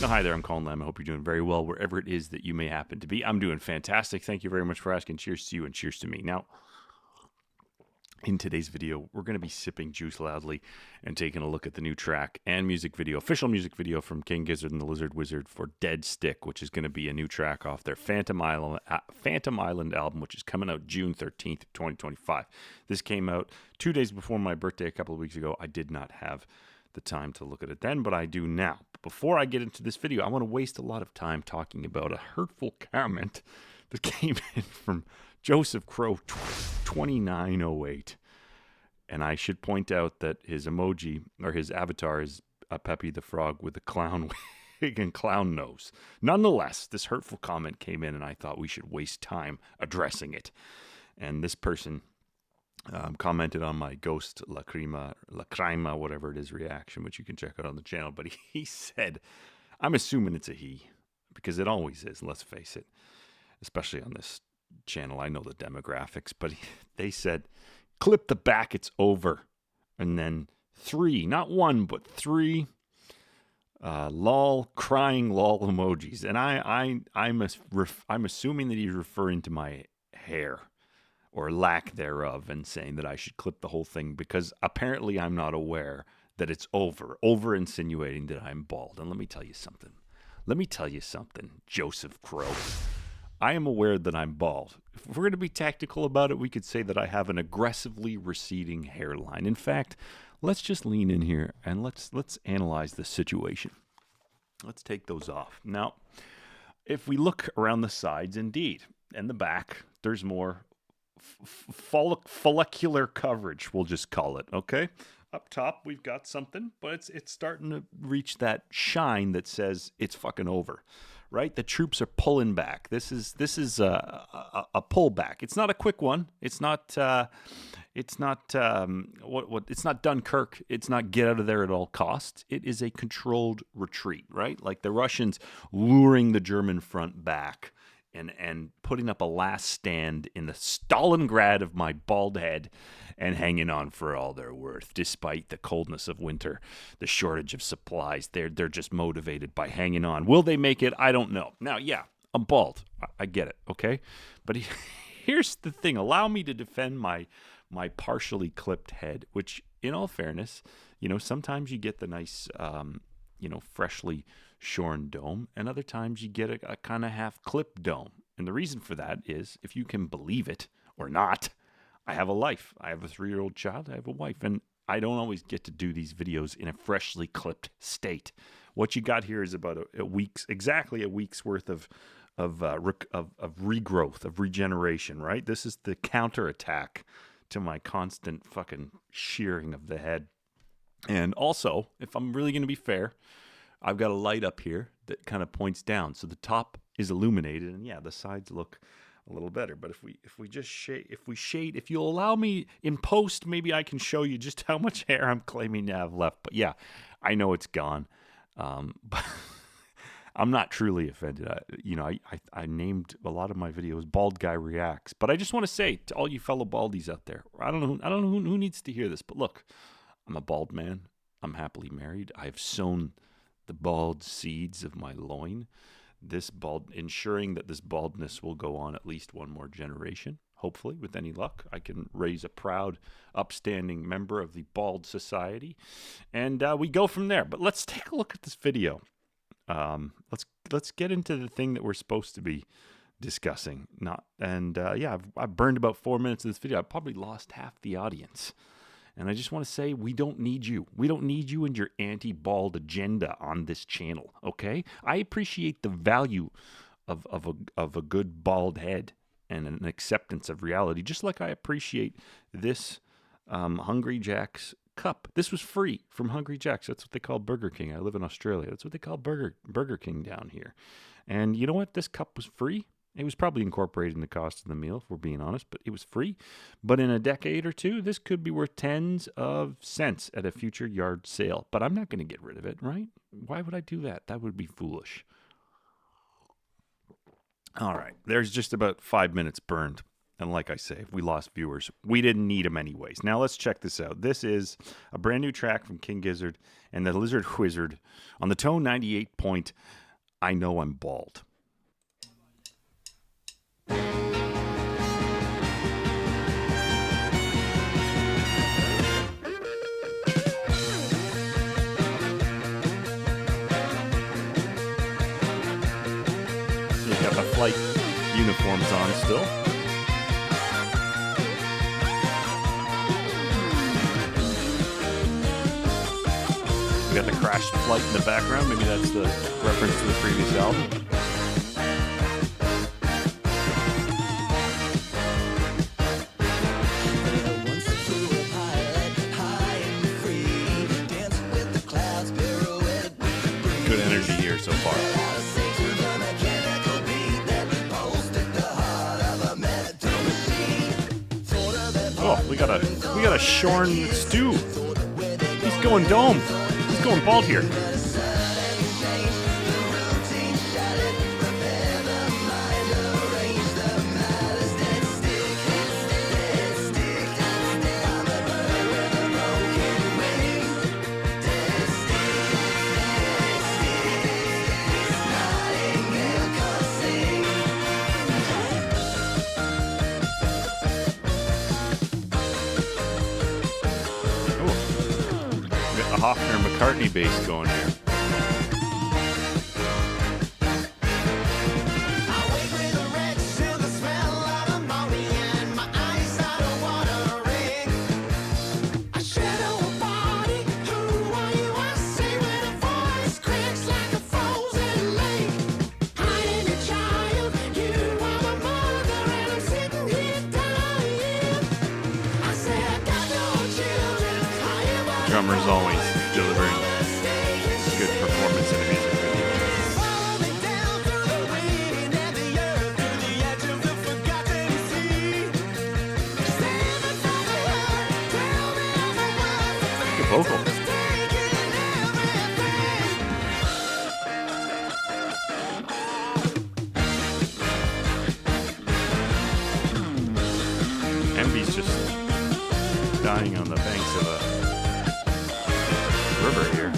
Oh, hi there, I'm Colin. I hope you're doing very well wherever it is that you may happen to be. I'm doing fantastic. Thank you very much for asking. Cheers to you and cheers to me. Now, in today's video, we're going to be sipping juice loudly and taking a look at the new track and music video, official music video from King Gizzard and the Lizard Wizard for Deadstick, which is going to be a new track off their Phantom Island album, which is coming out June 13th, 2025. This came out 2 days before my birthday a couple of weeks ago. I did not have the time to look at it then, but I do now. But before I get into this video, I want to waste a lot of time talking about a hurtful comment that came in from Joseph Crow 2908. And I should point out that his emoji, or his avatar, is a Peppy the Frog with a clown wig and clown nose. Nonetheless, this hurtful comment came in, and I thought we should waste time addressing it. And this person commented on my Ghost Lacrima, whatever it is, reaction, which you can check out on the channel. But he said, I'm assuming it's a he, because it always is, let's face it, especially on this channel. I know the demographics, but they said, clip the back, it's over. And then 3, not 1, but 3 lol, crying lol emojis. And I'm assuming that he's referring to my hair or lack thereof, and saying that I should clip the whole thing because apparently I'm not aware that it's over insinuating that I'm bald. And let me tell you something, Joseph Crow. I am aware that I'm bald. If we're going to be tactical about it, we could say that I have an aggressively receding hairline. In fact, let's just lean in here and let's analyze the situation. Let's take those off. Now, if we look around the sides, indeed, and the back, there's more follicular coverage, we'll just call it, okay? Up top, we've got something, but it's starting to reach that shine that says it's fucking over, right? The troops are pulling back. This is a pullback. It's not a quick one. It's not Dunkirk. It's not get out of there at all costs. It is a controlled retreat, right? Like the Russians luring the German front back and putting up a last stand in the Stalingrad of my bald head and hanging on for all they're worth. Despite the coldness of winter, the shortage of supplies, they're just motivated by hanging on. Will they make it? I don't know. Now, yeah, I'm bald. I get it, okay? But here's the thing. Allow me to defend my partially clipped head, which, in all fairness, sometimes you get the nice, freshly shorn dome, and other times you get a kind of half-clipped dome. And the reason for that is, if you can believe it or not, I have a life. I have a 3-year-old child. I have a wife, and I don't always get to do these videos in a freshly clipped state. What you got here is about exactly a week's worth of regrowth, of regeneration, right? This is the counterattack to my constant fucking shearing of the head. And also, if I'm really going to be fair, I've got a light up here that kind of points down, so the top is illuminated, and yeah, the sides look a little better. But if you'll allow me in post, maybe I can show you just how much hair I'm claiming to have left. But yeah, I know it's gone, but I'm not truly offended. I named a lot of my videos "Bald Guy Reacts," but I just want to say to all you fellow baldies out there, I don't know who needs to hear this, but look, I'm a bald man. I'm happily married. I've sown the bald seeds of my loin, ensuring that this baldness will go on at least one more generation. Hopefully, with any luck, I can raise a proud, upstanding member of the Bald Society, and we go from there. But let's take a look at this video. Let's get into the thing that we're supposed to be discussing. I've burned about 4 minutes of this video. I probably lost half the audience. And I just want to say, we don't need you. We don't need you and your anti-bald agenda on this channel, okay? I appreciate the value of a good bald head and an acceptance of reality, just like I appreciate this Hungry Jack's cup. This was free from Hungry Jack's. That's what they call Burger King. I live in Australia. That's what they call Burger King down here. And you know what? This cup was free. It was probably incorporated in the cost of the meal, if we're being honest, but it was free. But in a decade or two, this could be worth tens of cents at a future yard sale. But I'm not going to get rid of it, right? Why would I do that? That would be foolish. All right, there's just about 5 minutes burned And like I say, if we lost viewers, we didn't need them anyways. Now let's check this out. This is a brand new track from King Gizzard and the Lizard Wizard on the Tone 98 point. I know I'm bald. You've got the flight uniforms on still. We got the crashed flight in the background. Maybe that's the reference to the previous album. Good energy here so far. Oh, we got a shorn stew. He's going dome. He's going bald here. Hoffner McCartney bass going here. Drummers always delivering good performance in a music video. Good vocal. Envy's just dying on the banks of a river here.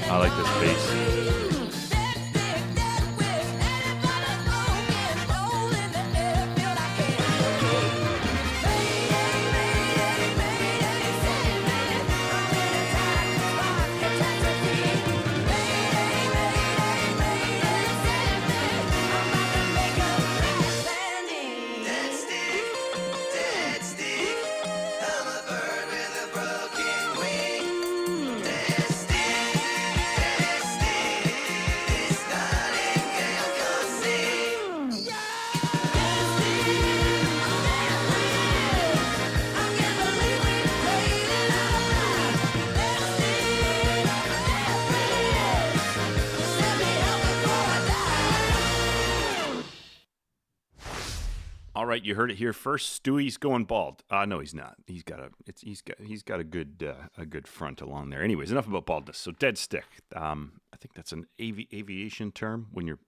I like this bass. All right, you heard it here first. Stewie's going bald. No, he's not. He's got a good front along there. Anyways, enough about baldness. So Deadstick. I think that's an aviation term when your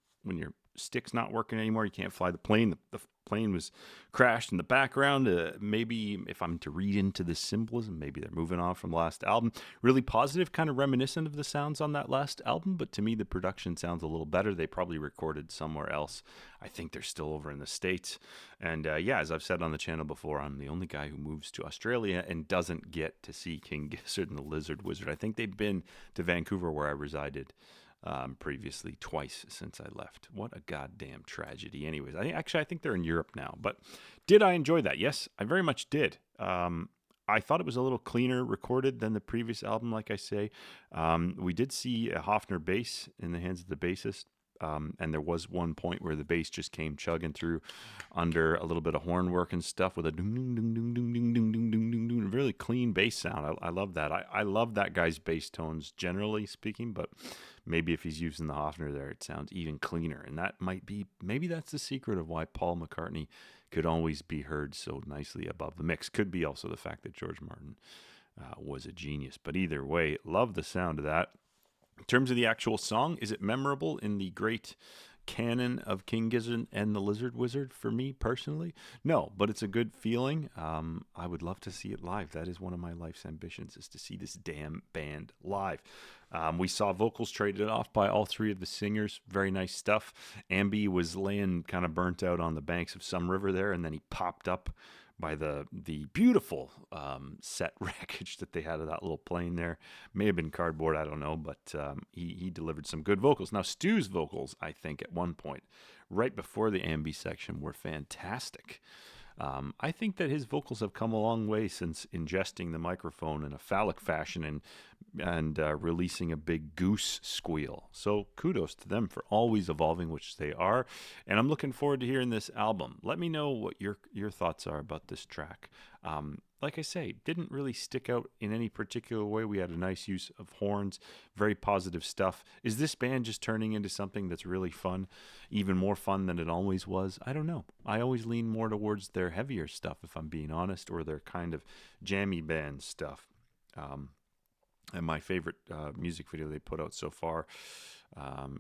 stick's not working anymore. You can't fly the plane. The plane was crashed in the background. Maybe if I'm to read into the symbolism, maybe they're moving on from the last album. Really positive, kind of reminiscent of the sounds on that last album, but to me the production sounds a little better. They probably recorded somewhere else. I think they're still over in the States. And yeah, as I've said on the channel before, I'm the only guy who moves to Australia and doesn't get to see King Gizzard and the Lizard Wizard. I think they've been to Vancouver, where I resided previously, twice since I left. What a goddamn tragedy. Anyways, I think they're in Europe now. But did I enjoy that? Yes, I very much did. I thought it was a little cleaner recorded than the previous album, like I say. We did see a Hoffner bass in the hands of the bassist. And there was one point where the bass just came chugging through under a little bit of horn work and stuff with a ding ding ding ding ding ding ding ding ding ding ding, really clean bass sound. I love that. I love that guy's bass tones generally speaking, but Maybe if he's using the Hofner there, it sounds even cleaner. And that might be, maybe that's the secret of why Paul McCartney could always be heard so nicely above the mix. Could be also the fact that George Martin was a genius. But either way, love the sound of that. In terms of the actual song, is it memorable in the great canon of King Gizzard and the Lizard Wizard for me personally? No, but it's a good feeling. I would love to see it live. That is one of my life's ambitions, is to see this damn band live. We saw vocals traded off by all three of the singers. Very nice stuff. Ambi was laying kind of burnt out on the banks of some river there, and then he popped up by the beautiful set wreckage that they had of that little plane there. May have been cardboard, I don't know, but he delivered some good vocals. Now, Stu's vocals, I think, at one point, right before the Ambi section, were fantastic. I think that his vocals have come a long way since ingesting the microphone in a phallic fashion and releasing a big goose squeal. So kudos to them for always evolving, which they are. And I'm looking forward to hearing this album. Let me know what your thoughts are about this track. Like I say, didn't really stick out in any particular way. We had a nice use of horns, very positive stuff. Is this band just turning into something that's really fun, even more fun than it always was? I don't know. I always lean more towards their heavier stuff, if I'm being honest, or their kind of jammy band stuff. And my favorite music video they put out so far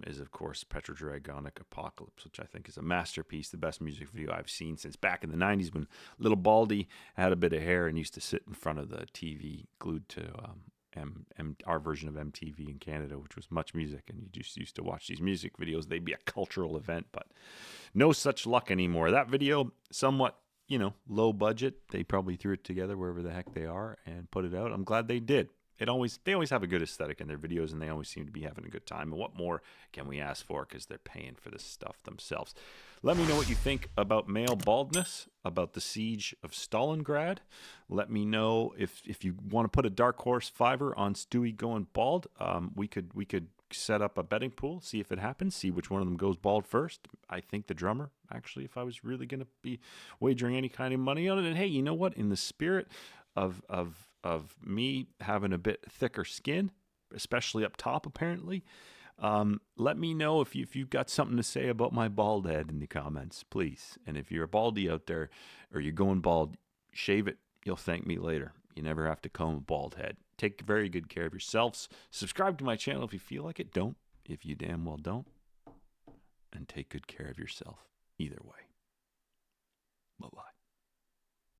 is, of course, Petrodragonic Apocalypse, which I think is a masterpiece, the best music video I've seen since back in the 90s when little Baldy had a bit of hair and used to sit in front of the TV glued to our version of MTV in Canada, which was Much Music, and you just used to watch these music videos. They'd be a cultural event, but no such luck anymore. That video, somewhat, low budget. They probably threw it together wherever the heck they are and put it out. I'm glad they did. They always have a good aesthetic in their videos, and they always seem to be having a good time. And what more can we ask for, because they're paying for this stuff themselves? Let me know what you think about male baldness, about the siege of Stalingrad. Let me know if you want to put a dark horse fiver on Stewie going bald. We could set up a betting pool, see if it happens, see which one of them goes bald first. I think the drummer, actually, if I was really going to be wagering any kind of money on it. And hey, you know what? In the spirit of me having a bit thicker skin, especially up top, apparently, let me know if you've got something to say about my bald head in the comments, please. And if you're a baldy out there, or you're going bald, shave it. You'll thank me later. You never have to comb a bald head. Take very good care of yourselves. Subscribe to my channel if you feel like it. Don't, if you damn well don't. And take good care of yourself either way. Bye-bye.